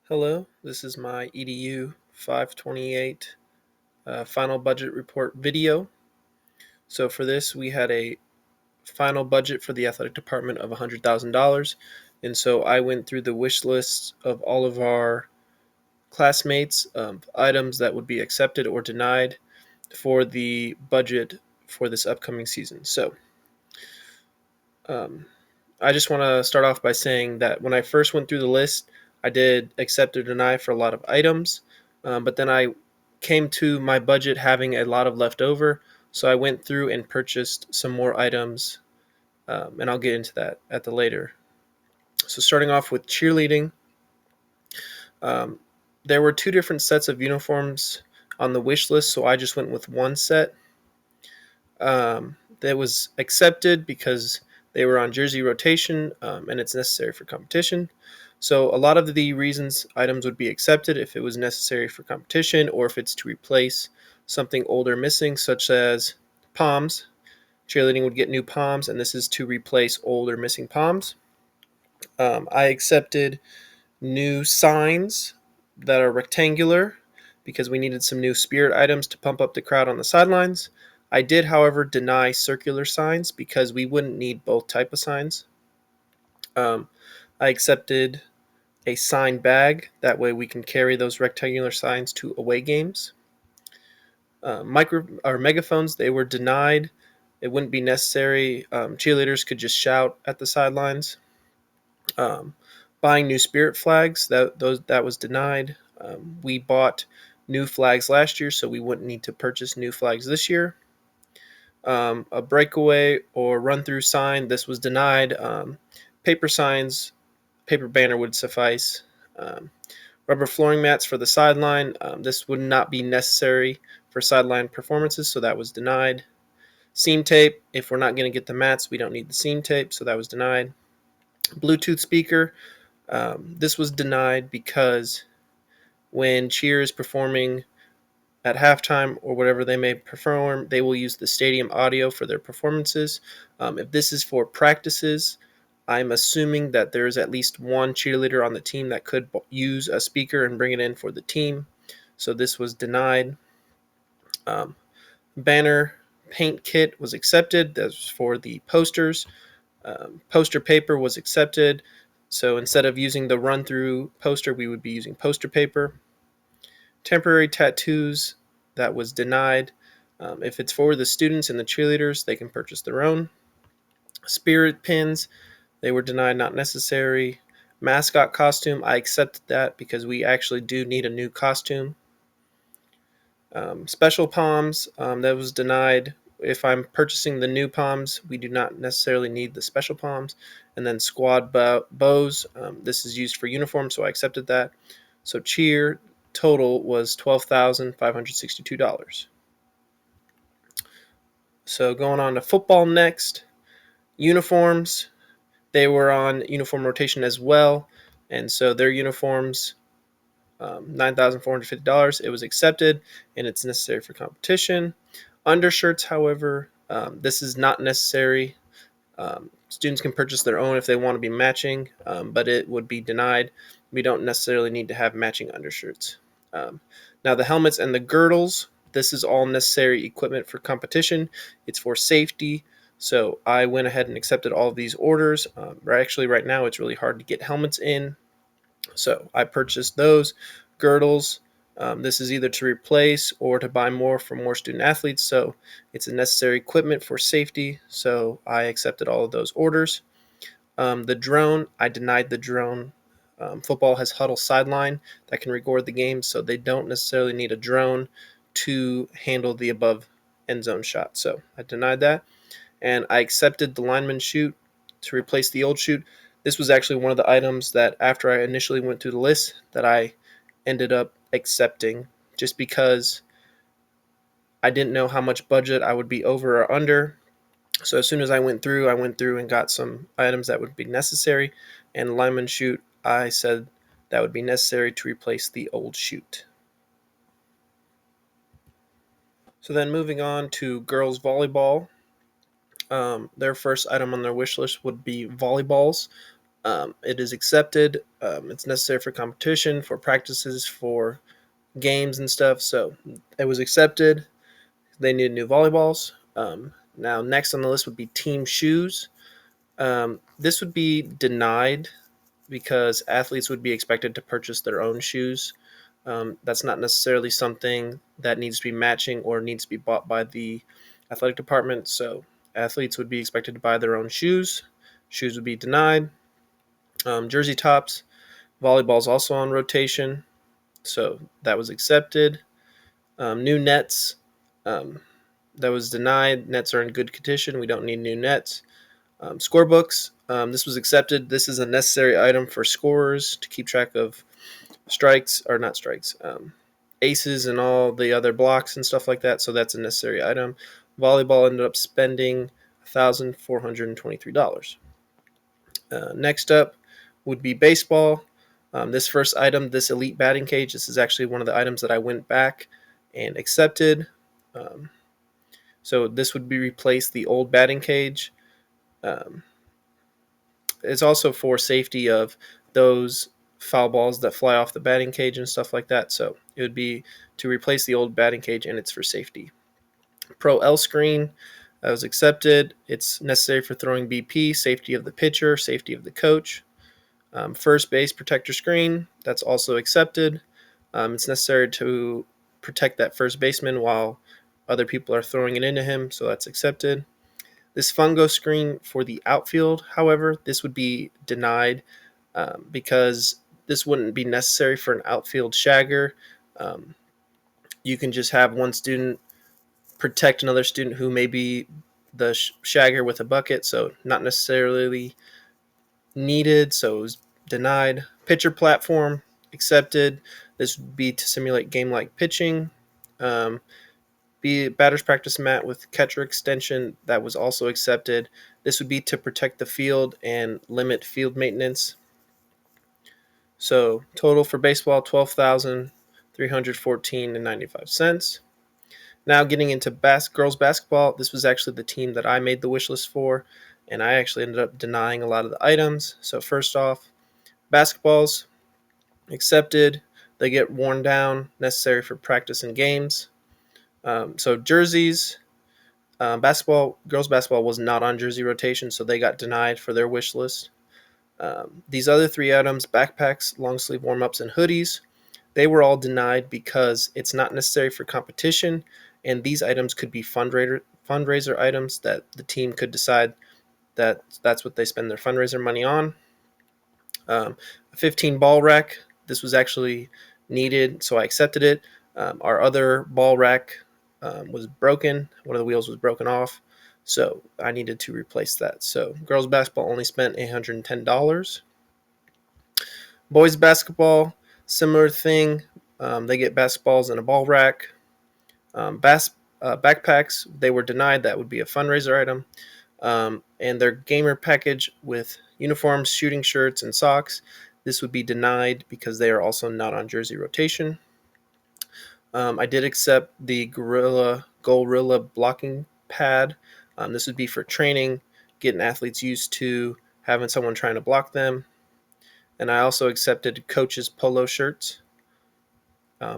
Hello, this is my EDU 528 final budget report video. So for this, we had a final budget for the athletic department of $100,000. And so I went through the wish list of all of our classmates of items that would be accepted or denied for the budget for this upcoming season. So um, I just want to start off by saying that when I first went through the list, I did accept or deny for a lot of items, but then I came to my budget having a lot of leftover, so I went through and purchased some more items, and I'll get into that at the later. So starting off with cheerleading, um, there were two different sets of uniforms on the wish list, so I just went with one set. That was accepted because they were on jersey rotation and it's necessary for competition. So a lot of the reasons items would be accepted if it was necessary for competition or if it's to replace something old or missing, such as palms. Cheerleading would get new palms, and this is to replace old or missing palms. I accepted new signs that are rectangular because we needed some new spirit items to pump up the crowd on the sidelines. I did, however, deny circular signs because we wouldn't need both type of signs. Um, I accepted a sign bag. That way we can carry those rectangular signs to away games. Micro or megaphones, they were denied. It wouldn't be necessary. Cheerleaders could just shout at the sidelines. Um, Buying new spirit flags, that was denied. We bought new flags last year, so we wouldn't need to purchase new flags this year. A breakaway or run through sign, this was denied. Paper signs, paper banner would suffice. Rubber flooring mats for the sideline, this would not be necessary for sideline performances, so that was denied. Seam tape, if we're not going to get the mats, we don't need the seam tape, so that was denied. Bluetooth speaker, this was denied because when cheer is performing at halftime or whatever they may perform, they will use the stadium audio for their performances. If this is for practices, I'm assuming that there is at least one cheerleader on the team that could use a speaker and bring it in for the team. So this was denied. Um, Banner paint kit was accepted. That's for the posters. Poster paper was accepted. So instead of using the run through poster, we would be using poster paper. Temporary tattoos, that was denied. If it's for the students and the cheerleaders, they can purchase their own. Spirit pins, they were denied, not necessary. Mascot costume, I accepted that because we actually do need a new costume. Special palms, that was denied. If I'm purchasing the new palms, we do not necessarily need the special palms. And then squad bows, this is used for uniform, so I accepted that. So cheer total was $12,562. So going on to football next, uniforms, they were on uniform rotation as well, and so their uniforms, $9,450. It was accepted, and it's necessary for competition. Undershirts, however, this is not necessary. Students can purchase their own if they want to be matching, but it would be denied. We don't necessarily need to have matching undershirts. Now, the helmets and the girdles, this is all necessary equipment for competition. It's for safety. So I went ahead and accepted all of these orders. Actually, right now, it's really hard to get helmets in. So I purchased those girdles. This is either to replace or to buy more for more student athletes. So it's a necessary equipment for safety. So I accepted all of those orders. The drone, I denied the drone. Football has huddle sideline that can record the game, so they don't necessarily need a drone to handle the above end zone shot. So I denied that. And I accepted the lineman chute to replace the old chute. This was actually one of the items that after I initially went through the list that I ended up accepting just because I didn't know how much budget I would be over or under. So as soon as I went through and got some items that would be necessary. And lineman chute, I said that would be necessary to replace the old chute. So then moving on to girls volleyball. Their first item on their wish list would be volleyballs. It is accepted. It's necessary for competition, for practices, for games and stuff. So it was accepted. They needed new volleyballs. Now, next on the list would be team shoes. This would be denied because athletes would be expected to purchase their own shoes. That's not necessarily something that needs to be matching or needs to be bought by the athletic department. So athletes would be expected to buy their own shoes. Shoes would be denied. Jersey tops, volleyball's also on rotation, so that was accepted. New nets, um, that was denied. Nets are in good condition. We don't need new nets. Scorebooks, this was accepted. This is a necessary item for scorers to keep track of strikes, or not strikes, aces and all the other blocks and stuff like that. So that's a necessary item. Volleyball ended up spending $1,423. Next up would be baseball. This first item, this elite batting cage, this is actually one of the items that I went back and accepted. Um, so this would be replace the old batting cage. Um, it's also for safety of those foul balls that fly off the batting cage and stuff like that. So it would be to replace the old batting cage, and it's for safety. Pro L screen, that was accepted. It's necessary for throwing BP, safety of the pitcher, safety of the coach. First base protector screen, that's also accepted. It's necessary to protect that first baseman while other people are throwing it into him, so that's accepted. This fungo screen for the outfield, however, this would be denied because this wouldn't be necessary for an outfield shagger. Um, you can just have one student protect another student who may be the shagger with a bucket, so not necessarily needed, so it was denied. Pitcher platform, accepted. This would be to simulate game-like pitching. Be batter's practice mat with catcher extension, that was also accepted. This would be to protect the field and limit field maintenance. So total for baseball, $12,314.95. Now getting into girls basketball, this was actually the team that I made the wish list for, and I actually ended up denying a lot of the items. So first off, basketballs, accepted. They get worn down, necessary for practice and games. So jerseys, girls basketball was not on jersey rotation, so they got denied for their wish list. These other three items, backpacks, long sleeve warm ups, and hoodies, they were all denied because it's not necessary for competition, and these items could be fundraiser items that the team could decide that that's what they spend their fundraiser money on. A 15 ball rack, this was actually needed, so I accepted it. Our other ball rack was broken. One of the wheels was broken off, so I needed to replace that. So girls basketball only spent $810. Boys basketball, similar thing. They get basketballs in a ball rack. Backpacks, they were denied. That would be a fundraiser item. And their gamer package with uniforms, shooting shirts, and socks, this would be denied because they are also not on jersey rotation. I did accept the Gorilla blocking pad. This would be for training, getting athletes used to having someone trying to block them. And I also accepted coaches' polo shirts.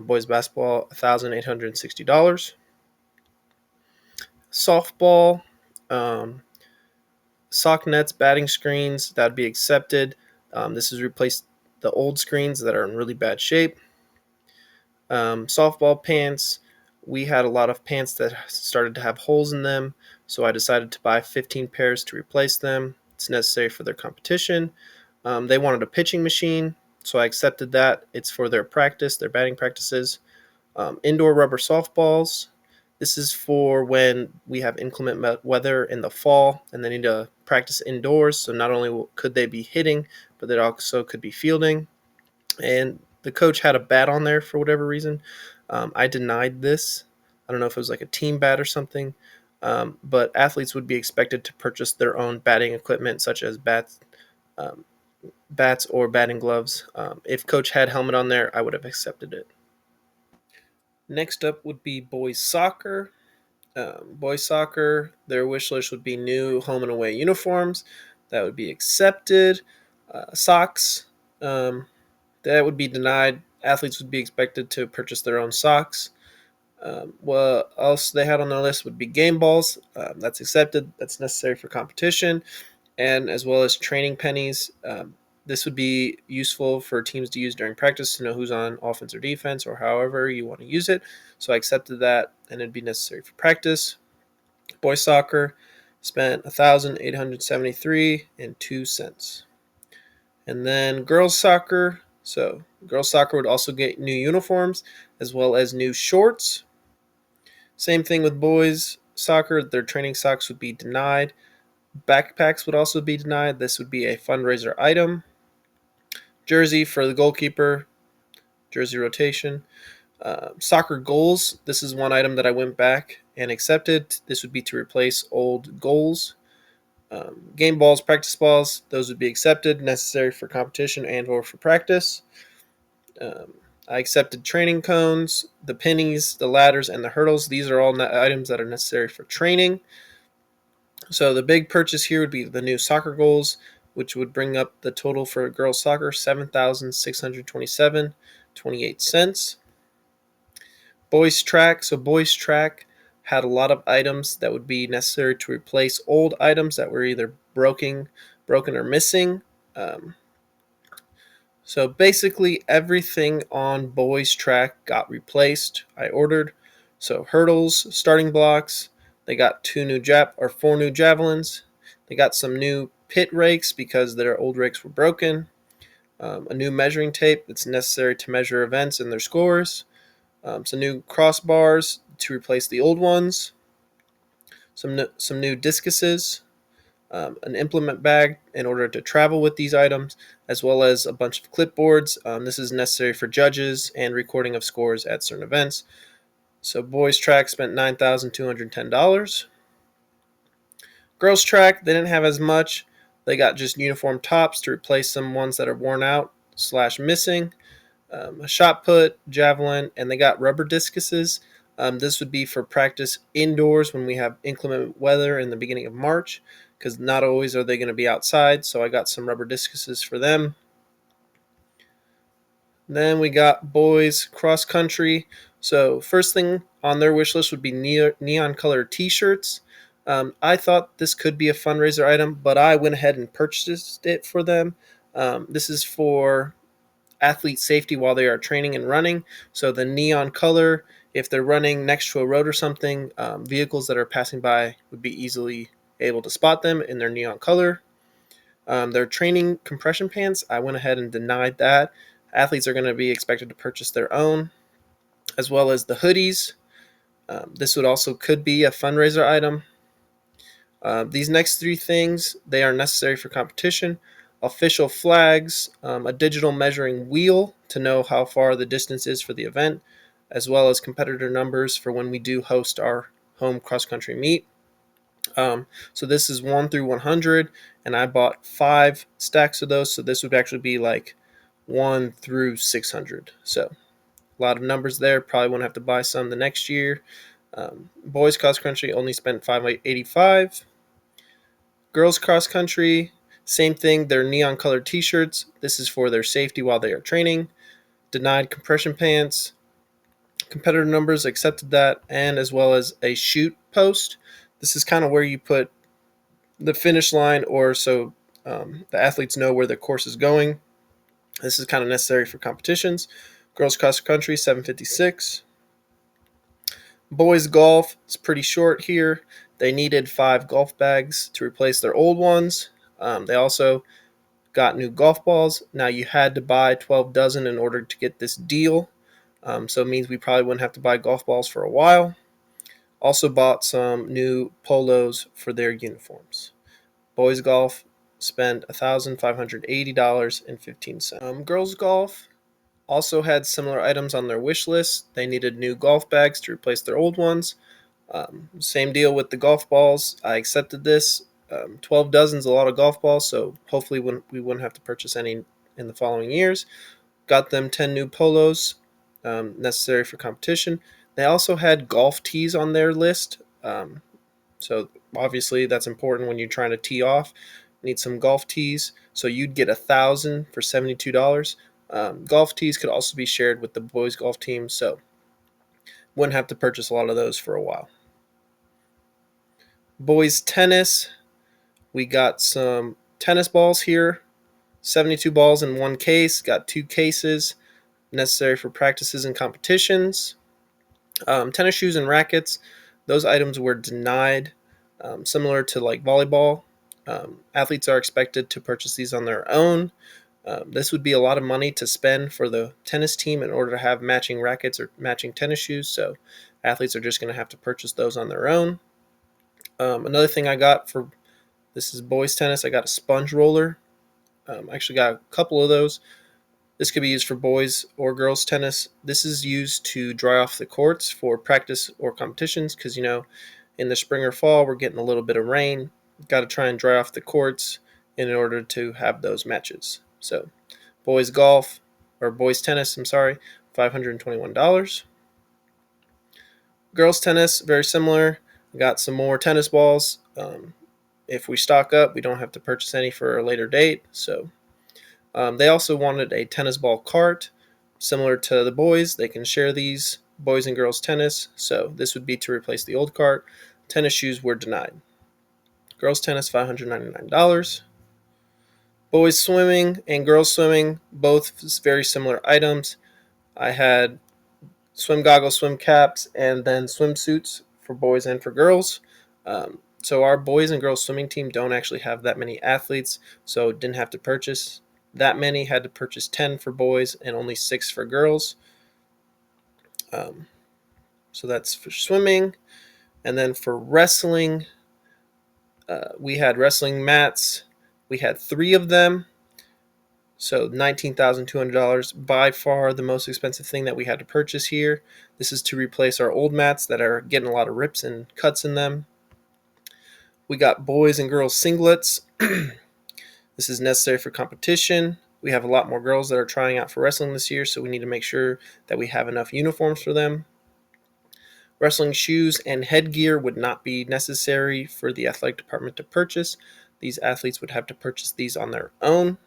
Boys basketball, $1,860. Softball, sock nets, batting screens, that would be accepted. This has replaced the old screens that are in really bad shape. Softball pants, we had a lot of pants that started to have holes in them, so I decided to buy 15 pairs to replace them. It's necessary for their competition. They wanted a pitching machine, so I accepted that. It's for their practice, their batting practices. Indoor rubber softballs. This is for when we have inclement weather in the fall and they need to practice indoors. So not only could they be hitting, but they also could be fielding. And the coach had a bat on there for whatever reason. I denied this. I don't know if it was like a team bat or something. But athletes would be expected to purchase their own batting equipment, such as um, bats or batting gloves. If coach had helmet on there, I would have accepted it. Next up would be boys soccer. Boys soccer, their wish list would be new home and away uniforms. That would be accepted. Socks, that would be denied. Athletes would be expected to purchase their own socks. What else they had on their list would be game balls. That's accepted. That's necessary for competition, and as well as training pennies. This would be useful for teams to use during practice to know who's on offense or defense, or however you want to use it. So I accepted that, and it'd be necessary for practice. Boys soccer spent 1,873.02. And then girls soccer. So girls soccer would also get new uniforms as well as new shorts. Same thing with boys soccer. Their training socks would be denied. Backpacks would also be denied. This would be a fundraiser item. Jersey for the goalkeeper. Jersey rotation. Soccer goals. This is one item that I went back and accepted. This would be to replace old goals. Game balls, practice balls, those would be accepted, necessary for competition and or for practice. Um, I accepted training cones, the pennies, the ladders, and the hurdles. These are all items that are necessary for training. So the big purchase here would be the new soccer goals, which would bring up the total for girls soccer 7,627.28. Boys track. So boys track had a lot of items that would be necessary to replace old items that were either broken or missing. Um, so basically everything on boys track got replaced. I ordered. So hurdles, starting blocks. They got four new javelins. They got some new pit rakes because their old rakes were broken. A new measuring tape that's necessary to measure events and their scores. Some new crossbars to replace the old ones. Some new discuses. An implement bag in order to travel with these items, as well as a bunch of clipboards. This is necessary for judges and recording of scores at certain events. So boys track spent $9,210. Girls track, they didn't have as much. They got just uniform tops to replace some ones that are worn out / missing. A shot put, javelin, and they got rubber discuses. This would be for practice indoors when we have inclement weather in the beginning of March, because not always are they going to be outside. So I got some rubber discuses for them. Then we got boys cross country. So first thing on their wish list would be neon colored T-shirts. I thought this could be a fundraiser item, but I went ahead and purchased it for them. This is for athlete safety while they are training and running. So the neon color, if they're running next to a road or something, vehicles that are passing by would be easily able to spot them in their neon color. Their training compression pants, I went ahead and denied that. Athletes are going to be expected to purchase their own, as well as the hoodies. This would also could be a fundraiser item. These next three things, they are necessary for competition. Official flags, a digital measuring wheel to know how far the distance is for the event, as well as competitor numbers for when we do host our home cross-country meet. So this is 1 through 100, and I bought 5 stacks of those, so this would actually be like 1 through 600. So a lot of numbers there. Probably won't have to buy some the next year. Boys cross-country only spent $585. Girls cross country, same thing. They're neon colored T-shirts. This is for their safety while they are training. Denied compression pants. Competitor numbers, accepted that, and as well as a shoot post. This is kind of where you put the finish line, or so the athletes know where the course is going. This is kind of necessary for competitions. Girls cross country, 756. Boys golf is pretty short here. They needed 5 golf bags to replace their old ones. They also got new golf balls. Now you had to buy 12 dozen in order to get this deal. So it means we probably wouldn't have to buy golf balls for a while. Also bought some new polos for their uniforms. Boys golf spent $1,580.15. Girls golf also had similar items on their wish list. They needed new golf bags to replace their old ones. Same deal with the golf balls. I accepted this. 12 dozens, a lot of golf balls, so hopefully we wouldn't have to purchase any in the following years. Got them 10 new polos necessary for competition. They also had golf tees on their list. So obviously that's important when you're trying to tee off. need some golf tees. So you'd get 1,000 for $72. Golf tees could also be shared with the boys golf team, so wouldn't have to purchase a lot of those for a while. Boys tennis, we got some tennis balls here, 72 balls in one case, got 2 cases necessary for practices and competitions. Tennis shoes and rackets, those items were denied, similar to like volleyball. Athletes are expected to purchase these on their own. This would be a lot of money to spend for the tennis team in order to have matching rackets or matching tennis shoes, so athletes are just going to have to purchase those on their own. Another thing I got for this is boys tennis, I got a sponge roller. I actually got a couple of those. This could be used for boys or girls tennis. This is used to dry off the courts for practice or competitions because, in the spring or fall, we're getting a little bit of rain. Got to try and dry off the courts in order to have those matches. So, boys golf, or boys tennis, I'm sorry, $521. Girls tennis, very similar. Got some more tennis balls. If we stock up, we don't have to purchase any for a later date. So, they also wanted a tennis ball cart, similar to the boys. They can share these, boys and girls tennis. So this would be to replace the old cart. Tennis shoes were denied. Girls tennis, $599. Boys swimming and girls swimming, both very similar items. I had swim goggles, swim caps, and then swimsuits for boys and for girls. So our boys and girls swimming team don't actually have that many athletes, so didn't have to purchase that many. Had to purchase 10 for boys and only 6 for girls. So that's for swimming. And then for wrestling, we had wrestling mats. We had 3 of them. So $19,200, by far the most expensive thing that we had to purchase here. This is to replace our old mats that are getting a lot of rips and cuts in them. We got boys and girls singlets. This is necessary for competition. We have a lot more girls that are trying out for wrestling this year, so we need to make sure that we have enough uniforms for them. Wrestling shoes and headgear would not be necessary for the athletic department to purchase. These athletes would have to purchase these on their own.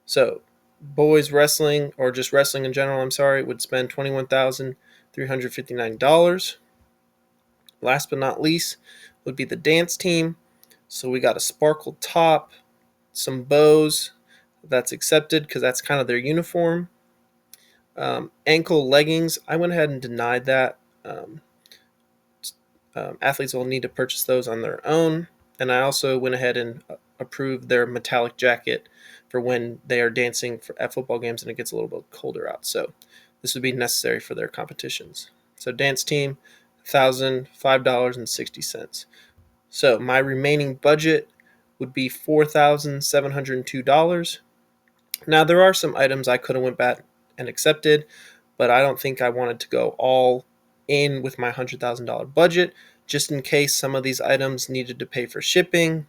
So, boys wrestling, or just wrestling in general, would spend $21,359. Last but not least would be the dance team. So we got a sparkle top, some bows. That's accepted because that's kind of their uniform. Ankle leggings, I went ahead and denied that. Athletes will need to purchase those on their own. And I also went ahead and approved their metallic jacket for when they are dancing at football games and it gets a little bit colder out. So this would be necessary for their competitions. So dance team, $1,005.60. So my remaining budget would be $4,702. Now there are some items I could have went back and accepted, but I don't think I wanted to go all in with my $100,000 budget, just in case some of these items needed to pay for shipping.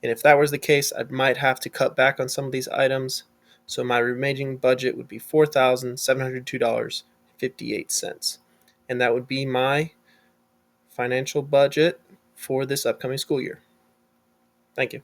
And if that was the case, I might have to cut back on some of these items. So my remaining budget would be $4,702.58. And that would be my financial budget for this upcoming school year. Thank you.